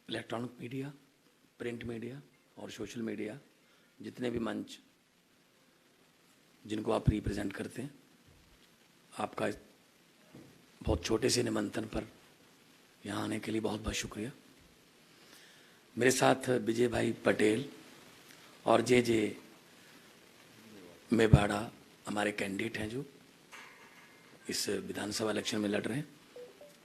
Electronic media, print media और social media, जितने भी मंच जिनको आप रिप्रेजेंट करते हैं, आपका बहुत छोटे से निमंत्रण पर यहाँ आने के लिए बहुत बहुत शुक्रिया। मेरे साथ विजय भाई पटेल और जे मेवाड़ा हमारे कैंडिडेट हैं जो इस विधानसभा इलेक्शन में लड़ रहे हैं,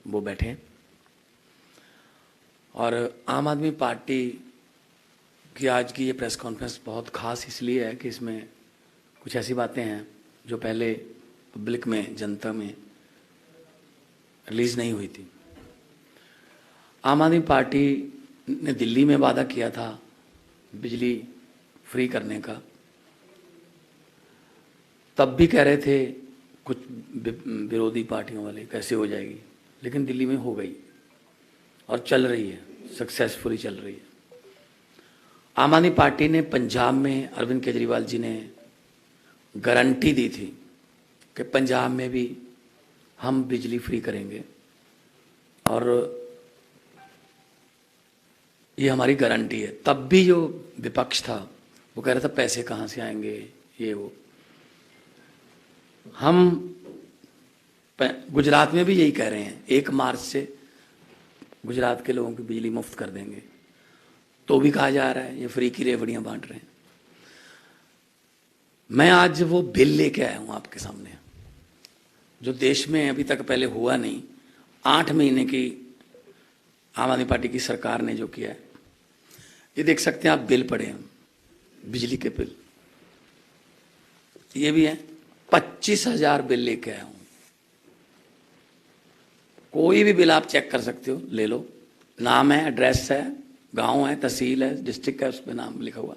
वो बैठे हैं। और आम आदमी पार्टी की आज की ये प्रेस कॉन्फ्रेंस बहुत ख़ास इसलिए है कि इसमें कुछ ऐसी बातें हैं जो पहले पब्लिक में, जनता में रिलीज़ नहीं हुई थी। आम आदमी पार्टी ने दिल्ली में वादा किया था बिजली फ्री करने का, तब भी कह रहे थे कुछ विरोधी पार्टियों वाले कैसे हो जाएगी, लेकिन दिल्ली में हो गई और चल रही है, सक्सेसफुली चल रही है। आम आदमी पार्टी ने पंजाब में अरविंद केजरीवाल जी ने गारंटी दी थी कि पंजाब में भी हम बिजली फ्री करेंगे, और ये हमारी गारंटी है। तब भी जो विपक्ष था वो कह रहा था पैसे कहाँ से आएंगे, ये वो। हम गुजरात में भी यही कह रहे हैं, 1 मार्च से गुजरात के लोगों की बिजली मुफ्त कर देंगे, तो भी कहा जा रहा है ये फ्री की रेवड़ियां बांट रहे हैं। मैं आज वो बिल लेके आया हूं आपके सामने, जो देश में अभी तक पहले हुआ नहीं। 8 महीने की आम आदमी पार्टी की सरकार ने जो किया है, ये देख सकते हैं आप, बिल पड़े हैं, बिजली के बिल ये भी है। 25,000 बिल लेके आया हूं। कोई भी बिल आप चेक कर सकते हो, ले लो, नाम है, एड्रेस है, गांव है, तहसील है, डिस्ट्रिक्ट है, उस पर नाम लिखा हुआ।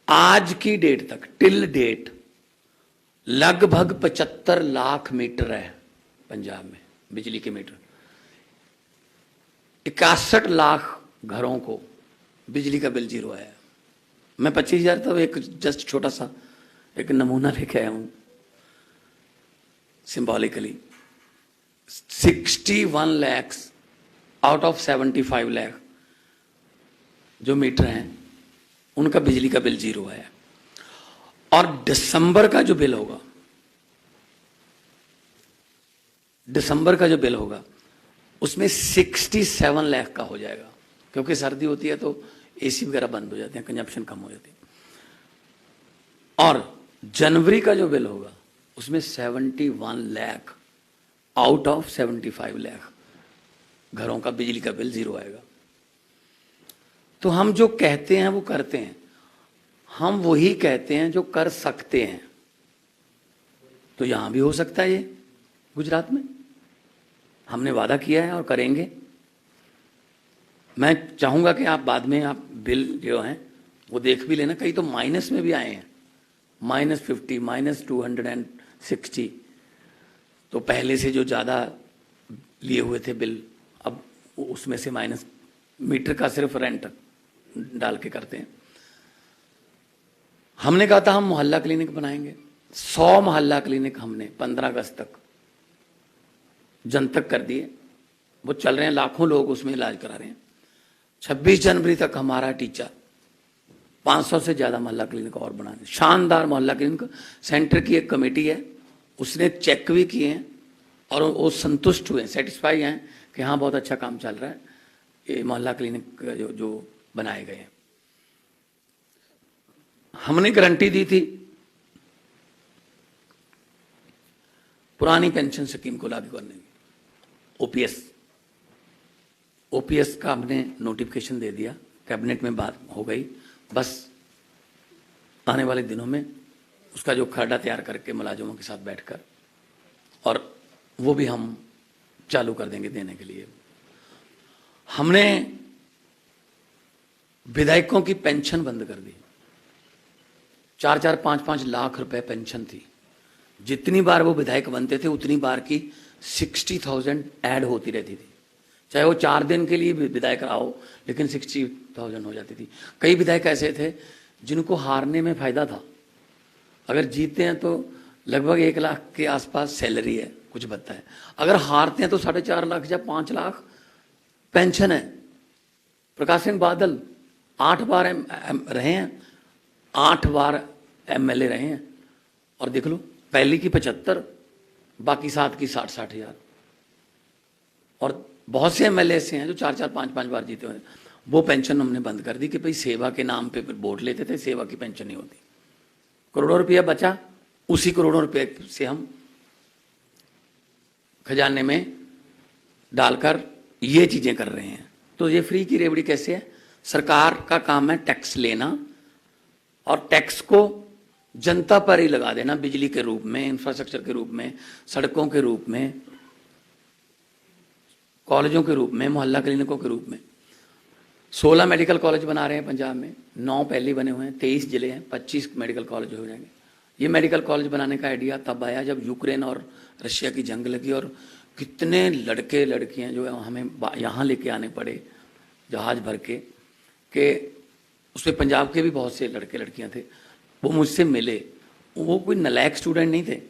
आज की डेट तक, टिल डेट, लगभग 75 लाख मीटर है पंजाब में बिजली के मीटर। 61 लाख घरों को बिजली का बिल 0 आया। मैं 25,000 तो एक जस्ट छोटा सा एक नमूना लेके आया हूं symbolically. 61 lakh out of 75 lakh जो मीटर हैं उनका बिजली का बिल 0 आया। और दिसंबर का जो बिल होगा, दिसंबर का जो बिल होगा उसमें 67 लाख का हो जाएगा, क्योंकि सर्दी होती है तो एसी वगैरह बंद हो जाते हैं, कंजप्शन कम हो जाती है। और जनवरी का जो बिल होगा उसमें 71 लाख आउट ऑफ 75 लाख घरों का बिजली का बिल 0 आएगा। तो हम जो कहते हैं वो करते हैं, हम वही कहते हैं जो कर सकते हैं। तो यहां भी हो सकता है, ये गुजरात में हमने वादा किया है और करेंगे। मैं चाहूंगा कि आप बाद में आप बिल जो हैं वो देख भी लेना, कई तो माइनस में भी आए हैं, -50, -260। तो पहले से जो ज़्यादा लिए हुए थे बिल, अब उसमें से माइनस, मीटर का सिर्फ रेंट डाल के करते हैं। हमने कहा था हम मोहल्ला क्लिनिक बनाएंगे, 100 मोहल्ला क्लिनिक हमने 15 अगस्त तक जनतक कर दिए, वो चल रहे हैं, लाखों लोग उसमें इलाज करा रहे हैं। 26 जनवरी तक हमारा टीचा 500 से ज़्यादा मोहल्ला क्लिनिक और बनाने, शानदार मोहल्ला क्लिनिक। सेंटर की एक कमेटी है, उसने चेक भी किए हैं और वो संतुष्ट हुए, सेटिस्फाई हैं कि हाँ बहुत अच्छा काम चल रहा है, ये मोहल्ला क्लिनिक जो बनाए गए हैं। हमने गारंटी दी थी पुरानी पेंशन स्कीम को लागू करने की, ओपीएस का हमने नोटिफिकेशन दे दिया, कैबिनेट में बात हो गई, बस आने वाले दिनों में उसका जो खर्डा तैयार करके मुलाजिमों के साथ बैठकर, और वो भी हम चालू कर देंगे देने के लिए। हमने विधायकों की पेंशन बंद कर दी। 4-4, 5-5 लाख रुपए पेंशन थी। जितनी बार वो विधायक बनते थे उतनी बार की 60,000 ऐड होती रहती थी, चाहे वो 4 दिन के लिए भी विधायक रहा हो, लेकिन 60,000 हो जाती थी। कई विधायक ऐसे थे जिनको हारने में फायदा था, अगर जीतते हैं तो लगभग 1 लाख के आसपास सैलरी है, कुछ बनता है, अगर हारते हैं तो 4.5 लाख या 5 लाख पेंशन है। प्रकाश सिंह बादल 8 बार रहे हैं, 8 बार एमएलए रहे हैं, और देख लो पहली की 75, बाकी 7 की 60-60 हजार। और बहुत से एमएलए ऐसे हैं जो 4-4, 5-5 बार जीते हुए। वो पेंशन हमने बंद कर दी कि भाई सेवा के नाम पे वोट लेते थे, सेवा की पेंशन नहीं होती। करोड़ों रुपया बचा, उसी करोड़ों रुपये से हम खजाने में डालकर ये चीजें कर रहे हैं। तो ये फ्री की रेवड़ी कैसे है? सरकार का काम है टैक्स लेना, और टैक्स को जनता पर ही लगा देना, बिजली के रूप में, इंफ्रास्ट्रक्चर के रूप में, सड़कों के रूप में, कॉलेजों के रूप में, मोहल्ला क्लिनिकों के रूप में। 16 मेडिकल कॉलेज बना रहे हैं पंजाब में, 9 पहले ही बने हुए हैं, 23 जिले हैं, 25 मेडिकल कॉलेज हो जाएंगे। ये मेडिकल कॉलेज बनाने का आइडिया तब आया जब यूक्रेन और रशिया की जंग लगी, और कितने लड़के लड़कियां जो है हमें यहाँ लेके आने पड़े जहाज भर के उसमें पंजाब के भी बहुत से लड़के लड़कियां थे। वो मुझसे मिले, वो कोई नालायक स्टूडेंट नहीं थे।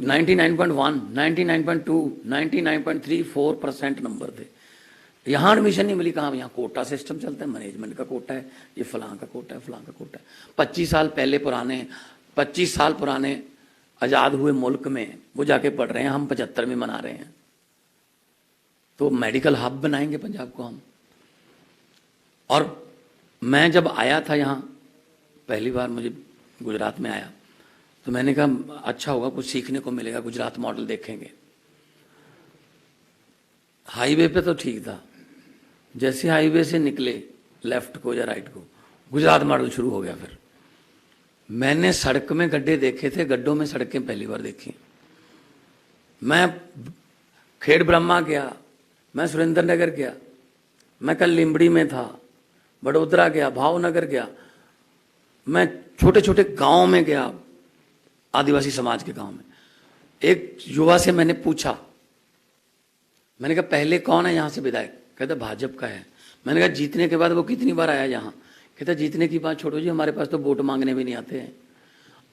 99.1, 99.2, 99.34% नंबर थे। यहाँ एडमिशन नहीं मिली। कहाँ? यहाँ कोटा सिस्टम चलता है, मैनेजमेंट का कोटा है, ये फलां का कोटा है, फलां का कोटा है। 25 साल पुराने आज़ाद हुए मुल्क में वो जाके पढ़ रहे हैं, हम 75 में मना रहे हैं। तो मेडिकल हब बनाएंगे पंजाब को हम। और मैं जब आया था यहाँ पहली बार, मुझे गुजरात में आया, तो मैंने कहा अच्छा होगा, कुछ सीखने को मिलेगा, गुजरात मॉडल देखेंगे। हाईवे पे तो ठीक था, जैसे हाईवे से निकले लेफ्ट को या राइट को, गुजरात मॉडल शुरू हो गया। फिर मैंने सड़क में गड्ढे देखे थे, गड्ढों में सड़कें पहली बार देखी। मैं खेड़ ब्रह्मा गया, मैं सुरेंद्र नगर गया, मैं कल लिम्बड़ी में था, बड़ोदरा गया, भावनगर गया, मैं छोटे छोटे गांव में गया, आदिवासी समाज के गांव में। एक युवा से मैंने पूछा, मैंने कहा पहले कौन है यहाँ से विधायक? कहता भाजपा का है। मैंने कहा जीतने के बाद वो कितनी बार आया यहाँ? कहता जीतने की बात छोड़ो जी, हमारे पास तो वोट मांगने भी नहीं आते हैं।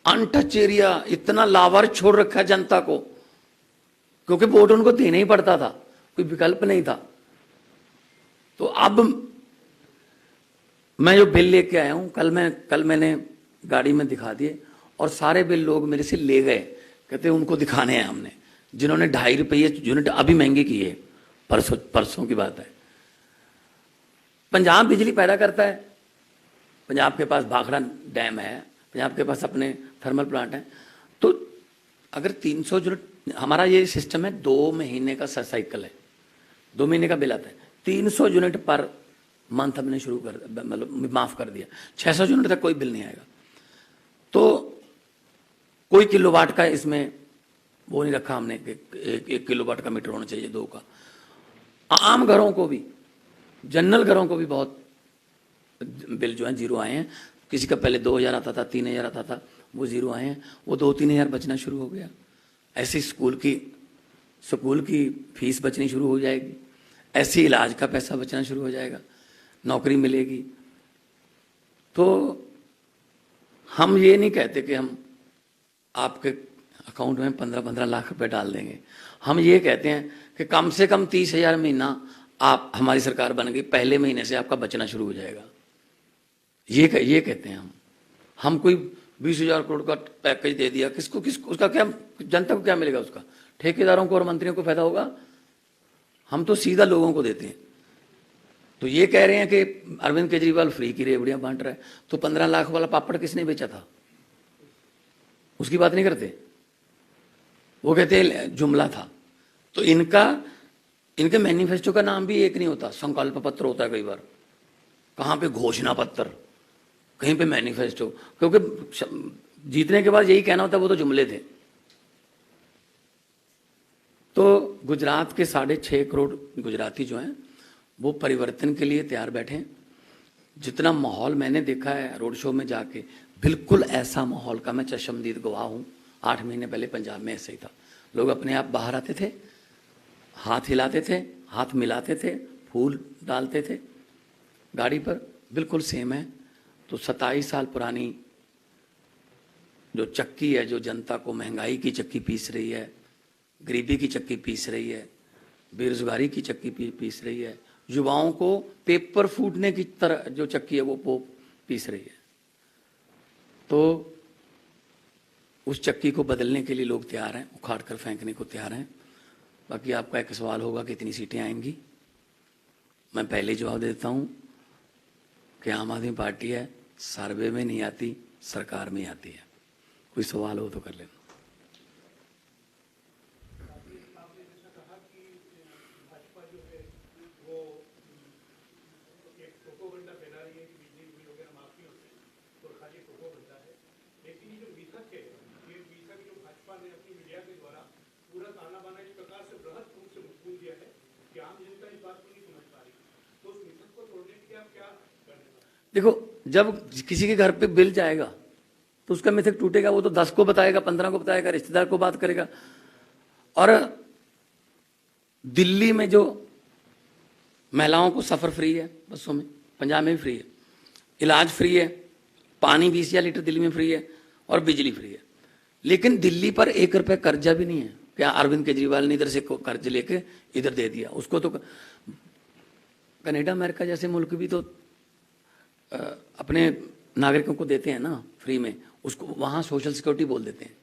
अनटच एरिया, इतना लावार छोड़ रखा है जनता को, क्योंकि वोट उनको देना ही पड़ता था, कोई विकल्प नहीं था। तो अब मैं जो बिल लेके आया हूं, कल मैंने गाड़ी में दिखा दिए, और सारे बिल लोग मेरे से ले गए, कहते उनको दिखाने हैं हमने, जिन्होंने 2.5 रुपये यूनिट अभी महंगे किए, परसों की बात है। पंजाब बिजली पैदा करता है, पंजाब के पास भाखड़ा डैम है, पंजाब के पास अपने थर्मल प्लांट है। तो अगर 300 यूनिट, हमारा ये सिस्टम है 2 महीने का साइकिल है, 2 महीने का बिल आता है, 300 यूनिट पर मंथ हमने शुरू कर, मतलब माफ कर दिया। 600 यूनिट तक कोई बिल नहीं आएगा। तो कोई किलोवाट का इसमें वो नहीं रखा हमने कि 1 किलोवाट का मीटर होना चाहिए, 2 का। आम घरों को भी, जनरल घरों को भी बहुत बिल जो है जीरो आए हैं। किसी का पहले 2000 आता था, 3000 आता था, वो जीरो आए हैं, वो 2-3 हजार बचना शुरू हो गया। ऐसे स्कूल की फीस बचनी शुरू हो जाएगी, ऐसे इलाज का पैसा बचना शुरू हो जाएगा, नौकरी मिलेगी। तो हम ये नहीं कहते कि हम आपके अकाउंट में 15-15 लाख रुपए डाल देंगे। हम ये कहते हैं कि कम से कम 30,000 महीना आप, हमारी सरकार बन गई, पहले महीने से आपका बचना शुरू हो जाएगा। ये कहते हैं हम कोई 20,000 करोड़ का पैकेज दे दिया, किसको उसका क्या, जनता को क्या मिलेगा? उसका ठेकेदारों को और मंत्रियों को फायदा होगा। हम तो सीधा लोगों को देते हैं। तो ये कह रहे हैं कि अरविंद केजरीवाल फ्री की रेवड़ियां बांट रहा है, तो 15 लाख वाला पापड़ किसने बेचा था? उसकी बात नहीं करते, वो कहते हैं जुमला था। तो इनके मैनिफेस्टो का नाम भी एक नहीं होता, संकल्प पत्र होता है कई बार, कहाँ पे घोषणा पत्र, कहीं पे मैनिफेस्टो, क्योंकि जीतने के बाद यही कहना होता है वो तो जुमले थे। तो गुजरात के 6.5 करोड़ गुजराती जो हैं वो परिवर्तन के लिए तैयार बैठे हैं। जितना माहौल मैंने देखा है रोड शो में जाके, बिल्कुल ऐसा माहौल का मैं चश्मदीद गवाह हूँ। 8 महीने पहले पंजाब में ऐसे ही था, लोग अपने आप बाहर आते थे, हाथ हिलाते थे, हाथ मिलाते थे, फूल डालते थे गाड़ी पर, बिल्कुल सेम है। तो 27 साल पुरानी जो चक्की है, जो जनता को महंगाई की चक्की पीस रही है, गरीबी की चक्की पीस रही है, बेरोजगारी की चक्की पीस रही है, युवाओं को पेपर फूटने की तरह जो चक्की है वो पीस रही है। तो उस चक्की को बदलने के लिए लोग तैयार हैं, उखाड़ कर फेंकने को तैयार हैं। बाकी आपका एक सवाल होगा कितनी सीटें आएंगी, मैं पहले जवाब देता हूं कि आम आदमी पार्टी है, सर्वे में नहीं आती, सरकार में आती है। कोई सवाल हो तो कर लेना। देखो, जब किसी के घर पे बिल जाएगा तो उसका मिथक टूटेगा। वो तो 10 को बताएगा, 15 को बताएगा, रिश्तेदार को बात करेगा। और दिल्ली में जो महिलाओं को सफर फ्री है बसों में, पंजाब में भी फ्री है, इलाज फ्री है, पानी 20,000 लीटर दिल्ली में फ्री है और बिजली फ्री है। लेकिन दिल्ली पर 1 रुपये कर्जा भी नहीं है। क्या अरविंद केजरीवाल ने इधर से कर्ज लेके इधर दे दिया उसको? तो कनाडा अमेरिका जैसे मुल्क भी तो अपने नागरिकों को देते हैं ना फ्री में, उसको वहाँ सोशल सिक्योरिटी बोल देते हैं,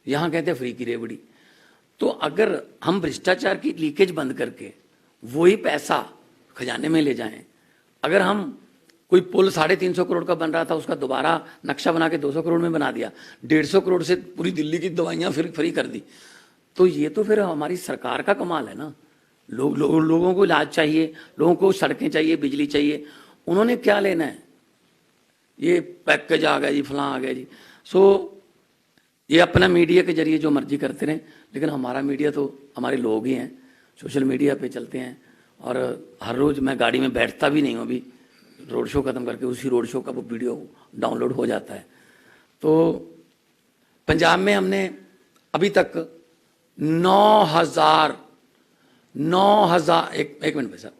यहाँ कहते हैं फ्री की रेवड़ी। तो अगर हम भ्रष्टाचार की लीकेज बंद करके वही पैसा खजाने में ले जाएं, अगर हम कोई पुल 350 करोड़ का बन रहा था उसका दोबारा नक्शा बना के 200 करोड़ में बना दिया, 150 करोड़ से पूरी दिल्ली की दवाइयाँ फिर फ्री कर दी, तो ये तो फिर हमारी सरकार का कमाल है ना। लोगों को इलाज चाहिए, लोगों को सड़कें चाहिए, बिजली चाहिए, उन्होंने क्या लेना है? ये पैकेज आ गया जी, फलां आ गया जी। ये अपना मीडिया के जरिए जो मर्जी करते रहें, लेकिन हमारा मीडिया तो हमारे लोग ही हैं, सोशल मीडिया पे चलते हैं। और हर रोज़ मैं गाड़ी में बैठता भी नहीं हूँ, अभी रोड शो ख़त्म करके उसी रोड शो का वो वीडियो डाउनलोड हो जाता है। तो पंजाब में हमने अभी तक 9,000 एक मिनट पैसा,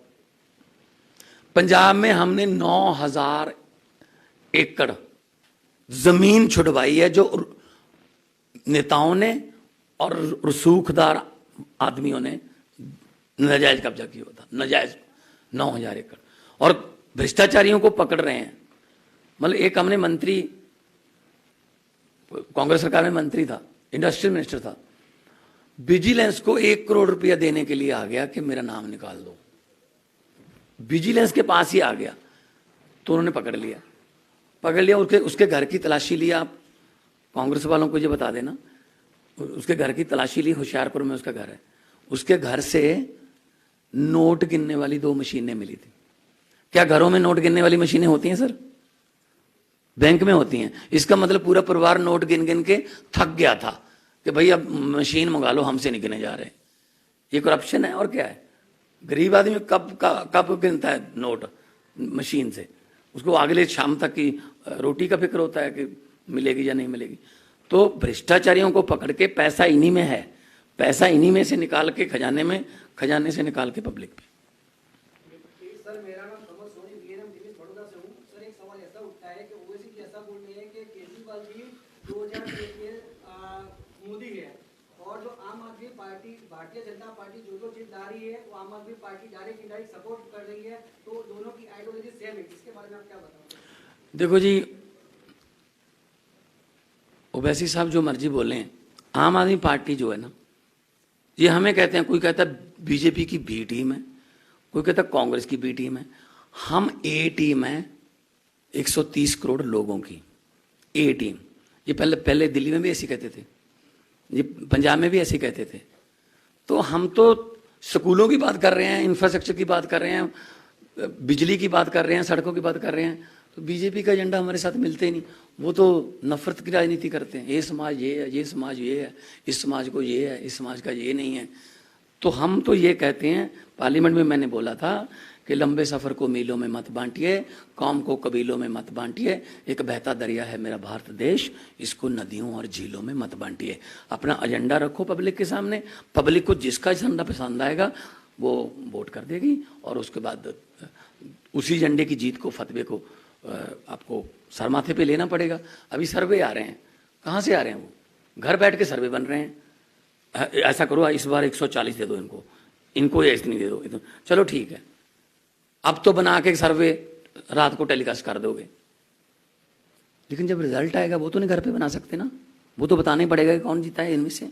पंजाब में हमने 9,000 एकड़ जमीन छुड़वाई है जो नेताओं ने और रसूखदार आदमियों ने नाजायज कब्जा किया था, नाजायज 9,000 एकड़। और भ्रष्टाचारियों को पकड़ रहे हैं। मतलब एक हमने मंत्री, कांग्रेस सरकार में मंत्री था, इंडस्ट्रियल मिनिस्टर था, विजिलेंस को 1 करोड़ रुपया देने के लिए आ गया कि मेरा नाम निकाल दो, विजिलेंस के पास ही आ गया। तो उन्होंने पकड़ लिया, उसके घर की तलाशी लिया। आप कांग्रेस वालों को ये बता देना, उसके घर की तलाशी ली, होशियारपुर में उसका घर है, उसके घर से नोट गिनने वाली 2 मशीनें मिली थी। क्या घरों में नोट गिनने वाली मशीनें होती हैं सर? बैंक में होती हैं। इसका मतलब पूरा परिवार नोट गिन गिन के थक गया था कि भाई अब मशीन मंगा लो, हमसे नहीं गिने जा रहे। ये करप्शन है और क्या है? गरीब आदमी कब गिनता है नोट मशीन से? उसको अगले शाम तक की रोटी का फिक्र होता है कि मिलेगी या नहीं मिलेगी। तो भ्रष्टाचारियों को पकड़ के पैसा इन्हीं में है, पैसा इन्हीं में से निकाल के खजाने से निकाल के पब्लिक पे। सर मेरा नाम कमल सोनी बीएनएम दिनेश बड़ौदा से हूँ। सर एक सवाल ऐसा उठता है कि ओवैसी जी ऐसा बोल रहे हैं कि केजरीवाल जी 2003 के मोदी है, और जो आम आदमी पार्टी, भारतीय जनता पार्टी जो जीत ला रही है वो आम आदमी पार्टी डायरेक्ट इनडायरेक्ट सपोर्ट कर रही है, तो दोनों की आइडियोलॉजी सेम है। इसके बारे में आप क्या बताओगे? देखो जी, ओवैसी साहब जो मर्जी बोलें, आम आदमी पार्टी जो है ना, ये हमें कहते हैं, कोई कहता है बीजेपी की बी टीम है, कोई कहता है कांग्रेस की बी टीम है। हम ए टीम है 130 करोड़ लोगों की ए टीम। ये पहले दिल्ली में भी ऐसे कहते थे, ये पंजाब में भी ऐसे कहते थे। तो हम तो स्कूलों की बात कर रहे हैं, इंफ्रास्ट्रक्चर की बात कर रहे हैं, बिजली की बात कर रहे हैं, सड़कों की बात कर रहे हैं। तो बीजेपी का एजेंडा हमारे साथ मिलते ही नहीं। वो तो नफरत की राजनीति करते हैं, ये समाज ये है, ये समाज ये है, इस समाज को ये है, इस समाज का ये नहीं है। तो हम तो ये कहते हैं, पार्लियामेंट में मैंने बोला था कि लंबे सफ़र को मीलों में मत बांटिए, कौम को कबीलों में मत बांटिए, एक बहता दरिया है मेरा भारत देश, इसको नदियों और झीलों में मत बांटिए। अपना एजेंडा रखो पब्लिक के सामने, पब्लिक को जिसका एजेंडा पसंद आएगा वो वोट कर देगी, और उसके बाद उसी एजेंडे की जीत को, फतवे को आपको सर माथे पे लेना पड़ेगा। अभी सर्वे आ रहे हैं, कहाँ से आ रहे हैं? वो घर बैठ के सर्वे बन रहे हैं। ऐसा करो, इस बार 140 दे दो इनको, इनको ये इतनी दे दो, इतना, चलो ठीक है। अब तो बना के सर्वे रात को टेलीकास्ट कर दोगे, लेकिन जब रिजल्ट आएगा वो तो नहीं घर पे बना सकते ना, वो तो बताना ही पड़ेगा कि कौन जीता है इनमें से।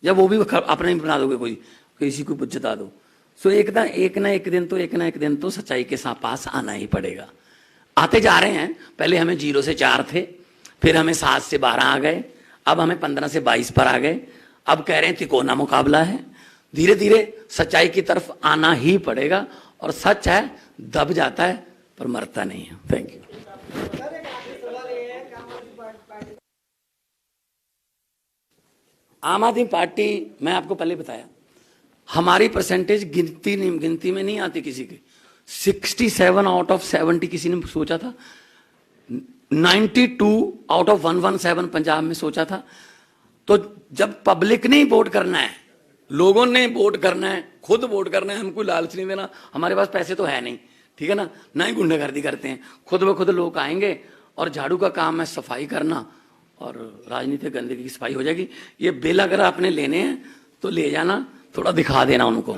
जब वो भी अपने ही बना दोगे, कोई किसी को जता दो, सो एक ना एक दिन तो सच्चाई के साथ पास आना ही पड़ेगा। आते जा रहे हैं, पहले हमें 0 से 4 थे, फिर हमें 7 से 12 आ गए, अब हमें 15 से 22 पर आ गए, अब कह रहे हैं तिकोना मुकाबला है। धीरे धीरे सच्चाई की तरफ आना ही पड़ेगा, और सच है दब जाता है पर मरता नहीं है। Thank you. सर एक आखिरी सवाल ये है कि आम आदमी पार्टी, मैं आपको पहले बताया, हमारी परसेंटेज गिनती में नहीं आती किसी की। 67 आउट ऑफ 70 किसी ने सोचा था, 92 आउट ऑफ 117 पंजाब में सोचा था। तो जब पब्लिक ने वोट करना है, लोगों ने वोट करना है, खुद वोट करना है, हमको लालच नहीं देना, हमारे पास पैसे तो है नहीं, ठीक है ना, ना ही गुंडागर्दी करते हैं, खुद ब खुद लोग आएंगे, और झाड़ू का काम है सफाई करना, और राजनीतिक गंदगी की सफाई हो जाएगी। ये बिल अगर आपने लेने हैं तो ले जाना, थोड़ा दिखा देना उनको।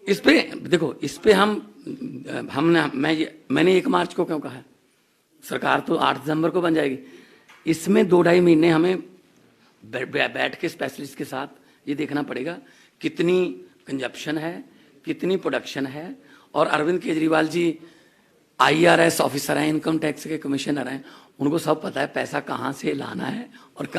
इस पे देखो, इस पे मैंने 1 मार्च को क्यों कहा है, सरकार तो 8 दिसंबर को बन जाएगी, इसमें 2-2.5 महीने हमें बैठ के स्पेशलिस्ट के साथ ये देखना पड़ेगा कितनी कंजप्शन है, कितनी प्रोडक्शन है। और अरविंद केजरीवाल जी IRS ऑफिसर हैं, इनकम टैक्स के कमिश्नर हैं, उनको सब पता है पैसा कहाँ से लाना है और कहाँ